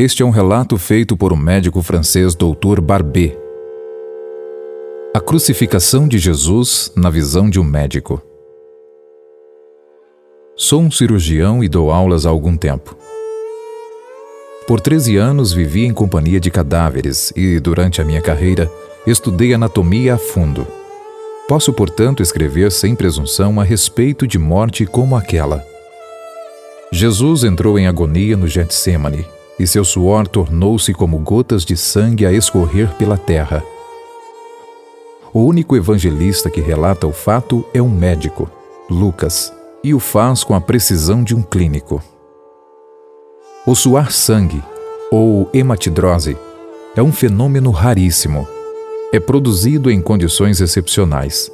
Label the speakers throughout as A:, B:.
A: Este é um relato feito por um médico francês, Dr. Barbet. A crucificação de Jesus na visão de um médico. Sou um cirurgião e dou aulas há algum tempo. Por 13 anos vivi em companhia de cadáveres e, durante a minha carreira, estudei anatomia a fundo. Posso, portanto, escrever sem presunção a respeito de morte como aquela. Jesus entrou em agonia no Getsêmani, e seu suor tornou-se como gotas de sangue a escorrer pela terra. O único evangelista que relata o fato é um médico, Lucas, e o faz com a precisão de um clínico. O suar sangue, ou hematidrose, é um fenômeno raríssimo. É produzido em condições excepcionais.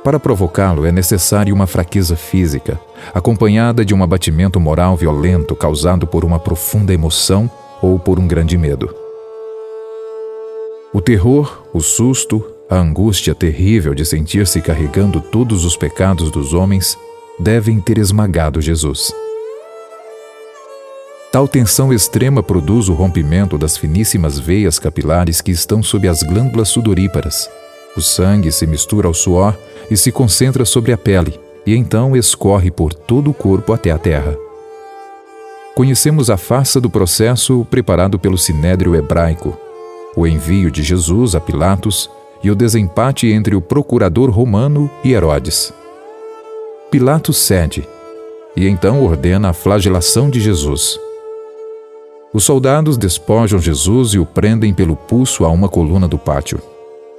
A: Para provocá-lo é necessária uma fraqueza física, acompanhada de um abatimento moral violento causado por uma profunda emoção ou por um grande medo. O terror, o susto, a angústia terrível de sentir-se carregando todos os pecados dos homens devem ter esmagado Jesus. Tal tensão extrema produz o rompimento das finíssimas veias capilares que estão sob as glândulas sudoríparas. O sangue se mistura ao suor e se concentra sobre a pele, e então escorre por todo o corpo até a terra. Conhecemos a farsa do processo preparado pelo Sinédrio hebraico, o envio de Jesus a Pilatos e o desempate entre o procurador romano e Herodes. Pilatos cede, e então ordena a flagelação de Jesus. Os soldados despojam Jesus e o prendem pelo pulso a uma coluna do pátio.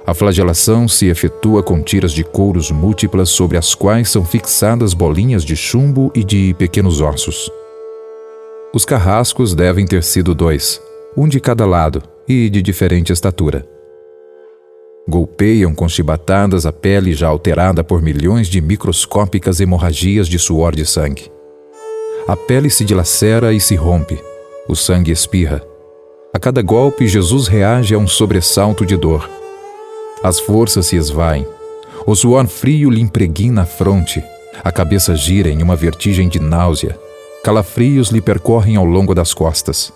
A: A flagelação se efetua com tiras de couros múltiplas sobre as quais são fixadas bolinhas de chumbo e de pequenos ossos. Os carrascos devem ter sido 2, um de cada lado e de diferente estatura. Golpeiam com chibatadas a pele já alterada por milhões de microscópicas hemorragias de suor de sangue. A pele se dilacera e se rompe. O sangue espirra. A cada golpe, Jesus reage a um sobressalto de dor. As forças se esvaem. O suor frio lhe impregna a fronte. A cabeça gira em uma vertigem de náusea. Calafrios lhe percorrem ao longo das costas.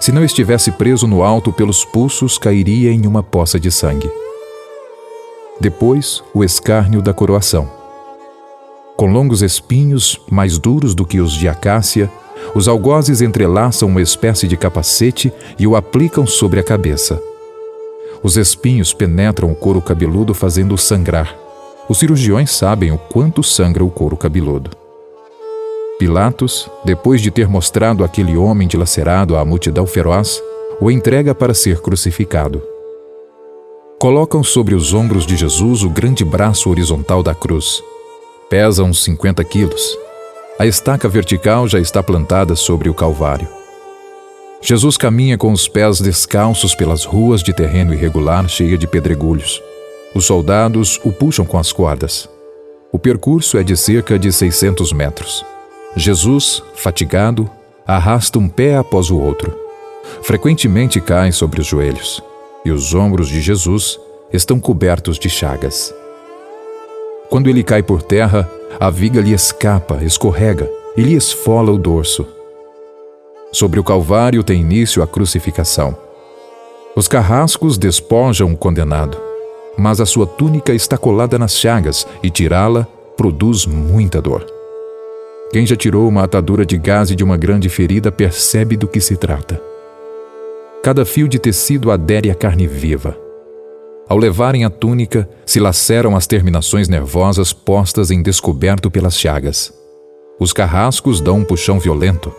A: Se não estivesse preso no alto pelos pulsos, cairia em uma poça de sangue. Depois, o escárnio da coroação. Com longos espinhos, mais duros do que os de acácia, os algozes entrelaçam uma espécie de capacete e o aplicam sobre a cabeça. Os espinhos penetram o couro cabeludo fazendo-o sangrar. Os cirurgiões sabem o quanto sangra o couro cabeludo. Pilatos, depois de ter mostrado aquele homem dilacerado à multidão feroz, o entrega para ser crucificado. Colocam sobre os ombros de Jesus o grande braço horizontal da cruz. Pesa uns 50 quilos. A estaca vertical já está plantada sobre o Calvário. Jesus caminha com os pés descalços pelas ruas de terreno irregular cheia de pedregulhos. Os soldados o puxam com as cordas. O percurso é de cerca de 600 metros. Jesus, fatigado, arrasta um pé após o outro. Frequentemente cai sobre os joelhos, e os ombros de Jesus estão cobertos de chagas. Quando ele cai por terra, a viga lhe escapa, escorrega e lhe esfola o dorso. Sobre o Calvário tem início a crucificação. Os carrascos despojam o condenado, mas a sua túnica está colada nas chagas e tirá-la produz muita dor. Quem já tirou uma atadura de gaze de uma grande ferida percebe do que se trata. Cada fio de tecido adere à carne viva. Ao levarem a túnica, se laceram as terminações nervosas postas em descoberto pelas chagas. Os carrascos dão um puxão violento.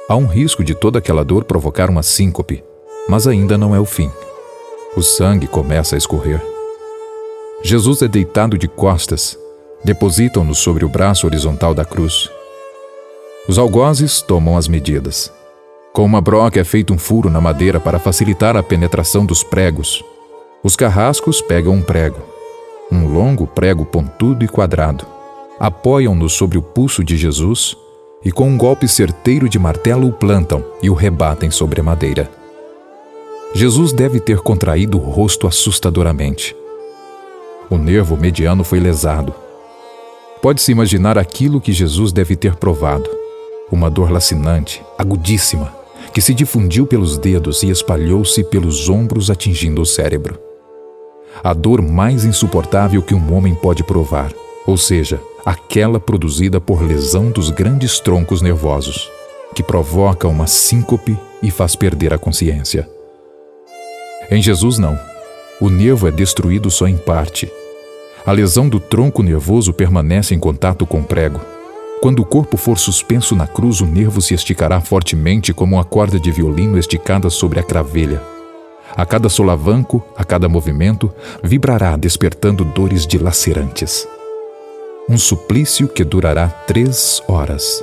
A: Há um risco de toda aquela dor provocar uma síncope, mas ainda não é o fim. O sangue começa a escorrer. Jesus é deitado de costas. Depositam-no sobre o braço horizontal da cruz. Os algozes tomam as medidas. Com uma broca é feito um furo na madeira para facilitar a penetração dos pregos. Os carrascos pegam um prego, um longo prego pontudo e quadrado. Apoiam-no sobre o pulso de Jesus e com um golpe certeiro de martelo o plantam e o rebatem sobre a madeira. Jesus deve ter contraído o rosto assustadoramente. O nervo mediano foi lesado. Pode-se imaginar aquilo que Jesus deve ter provado. uma dor lacinante, agudíssima, que se difundiu pelos dedos e espalhou-se pelos ombros, atingindo o cérebro. A dor mais insuportável que um homem pode provar, ou seja, aquela produzida por lesão dos grandes troncos nervosos, que provoca uma síncope e faz perder a consciência. Em Jesus não. O nervo é destruído só em parte. A lesão do tronco nervoso permanece em contato com o prego. Quando o corpo for suspenso na cruz, o nervo se esticará fortemente como uma corda de violino esticada sobre a cravelha. A cada solavanco, a cada movimento, vibrará despertando dores dilacerantes. Um suplício que durará 3 horas.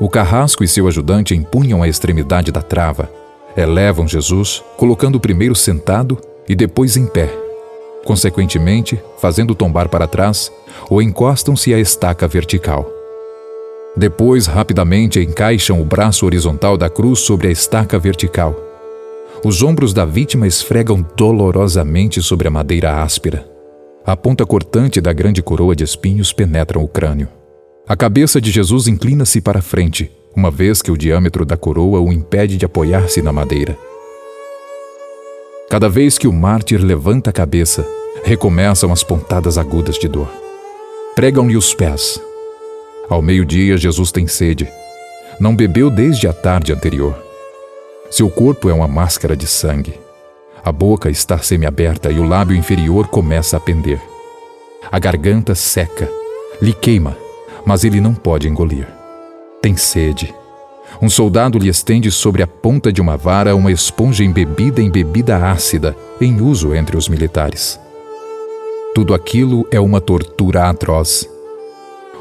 A: O carrasco e seu ajudante empunham a extremidade da trava, elevam Jesus, colocando primeiro sentado e depois em pé. Consequentemente, fazendo tombar para trás, ou encostam-se à estaca vertical. Depois, rapidamente, encaixam o braço horizontal da cruz sobre a estaca vertical. Os ombros da vítima esfregam dolorosamente sobre a madeira áspera. A ponta cortante da grande coroa de espinhos penetra o crânio. A cabeça de Jesus inclina-se para a frente, uma vez que o diâmetro da coroa o impede de apoiar-se na madeira. Cada vez que o mártir levanta a cabeça, recomeçam as pontadas agudas de dor. Pregam-lhe os pés. Ao meio-dia, Jesus tem sede. Não bebeu desde a tarde anterior. Seu corpo é uma máscara de sangue. A boca está semiaberta e o lábio inferior começa a pender. A garganta seca, lhe queima, mas ele não pode engolir. Tem sede. Um soldado lhe estende sobre a ponta de uma vara uma esponja embebida em bebida ácida, em uso entre os militares. Tudo aquilo é uma tortura atroz.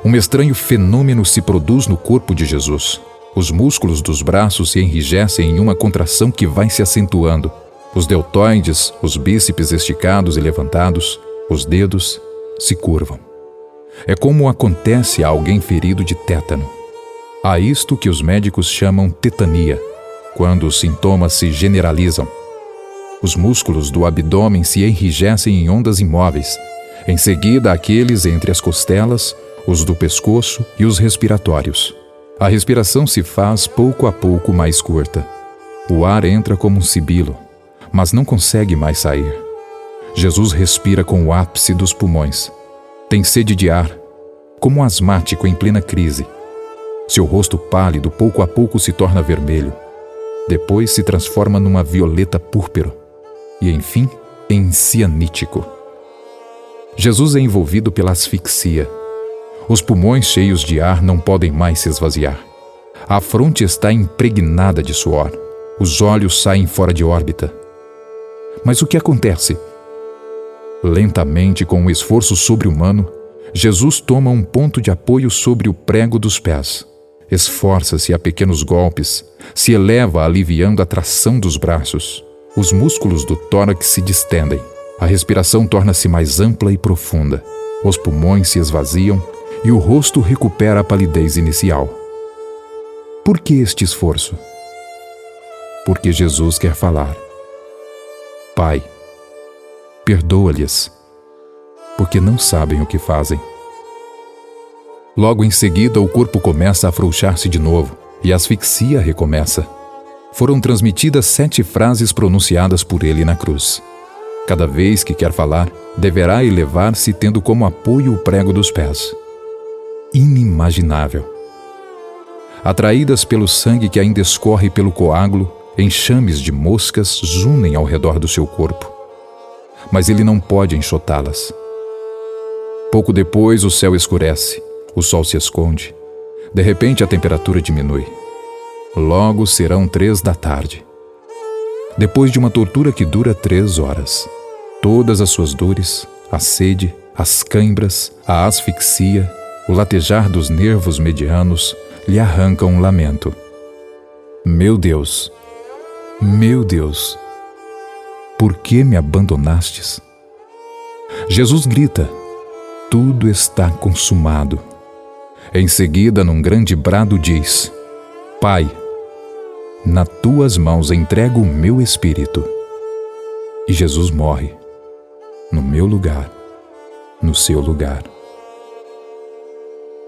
A: Um estranho fenômeno se produz no corpo de Jesus. Os músculos dos braços se enrijecem em uma contração que vai se acentuando. Os deltoides, os bíceps esticados e levantados, os dedos se curvam. É como acontece a alguém ferido de tétano. Há isto que os médicos chamam tetania, quando os sintomas se generalizam. Os músculos do abdômen se enrijecem em ondas imóveis. Em seguida, aqueles entre as costelas, os do pescoço e os respiratórios. A respiração se faz pouco a pouco mais curta. O ar entra como um sibilo, mas não consegue mais sair. Jesus respira com o ápice dos pulmões. Tem sede de ar, como um asmático em plena crise. Seu rosto pálido pouco a pouco se torna vermelho. Depois se transforma numa violeta púrpura. E, enfim, em cianítico. Jesus é envolvido pela asfixia. Os pulmões cheios de ar não podem mais se esvaziar. A fronte está impregnada de suor. Os olhos saem fora de órbita. Mas o que acontece? Lentamente, com um esforço sobre-humano, Jesus toma um ponto de apoio sobre o prego dos pés. Esforça-se a pequenos golpes, se eleva aliviando a tração dos braços. Os músculos do tórax se distendem. A respiração torna-se mais ampla e profunda. Os pulmões se esvaziam e o rosto recupera a palidez inicial. Por que este esforço? Porque Jesus quer falar. Pai, perdoa-lhes, porque não sabem o que fazem. Logo em seguida, o corpo começa a afrouxar-se de novo e a asfixia recomeça. Foram transmitidas 7 frases pronunciadas por ele na cruz. Cada vez que quer falar, deverá elevar-se tendo como apoio o prego dos pés. Inimaginável. Atraídas pelo sangue que ainda escorre pelo coágulo, enxames de moscas zunem ao redor do seu corpo. Mas ele não pode enxotá-las. Pouco depois, o céu escurece, o sol se esconde. De repente, a temperatura diminui. Logo serão 3 da tarde. Depois de uma tortura que dura 3 horas, todas as suas dores, a sede, as cãibras, a asfixia, o latejar dos nervos medianos, lhe arrancam um lamento. Meu Deus, por que me abandonastes? Jesus grita, tudo está consumado. Em seguida, num grande brado diz, Pai, nas tuas mãos entrego o meu espírito. E Jesus morre, no meu lugar, no seu lugar.